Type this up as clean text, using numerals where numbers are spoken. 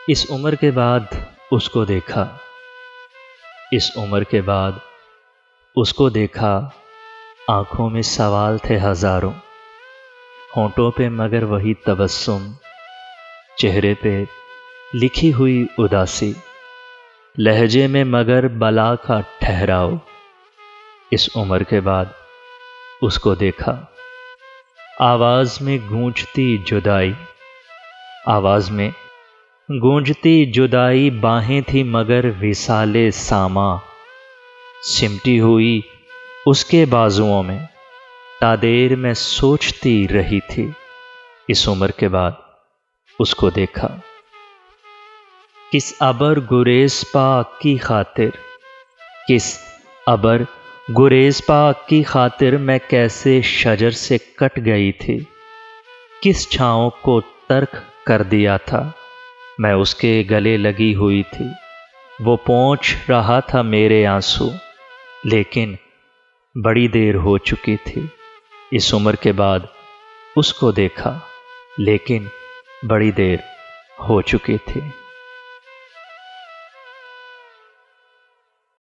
اس عمر کے بعد اس کو دیکھا، اس عمر کے بعد اس کو دیکھا، آنکھوں میں سوال تھے ہزاروں، ہونٹوں پہ مگر وہی تبسم، چہرے پہ لکھی ہوئی اداسی، لہجے میں مگر بلا کا ٹھہراؤ۔ اس عمر کے بعد اس کو دیکھا، آواز میں گونجتی جدائی، آواز میں گونجتی جدائی، باہیں تھی مگر وصال ساماں، سمٹی ہوئی اس کے بازوؤں میں، تا دیر میں سوچتی رہی تھی۔ اس عمر کے بعد اس کو دیکھا، کس ابر گریز پاک کی خاطر، کس ابر گریز پاک کی خاطر میں کیسے شجر سے کٹ گئی تھی، کس چھاؤں کو ترک کر دیا تھا میں اس کے گلے لگی ہوئی تھی، وہ پونچھ رہا تھا میرے آنسو، لیکن بڑی دیر ہو چکی تھی۔ اس عمر کے بعد اس کو دیکھا، لیکن بڑی دیر ہو چکی تھی۔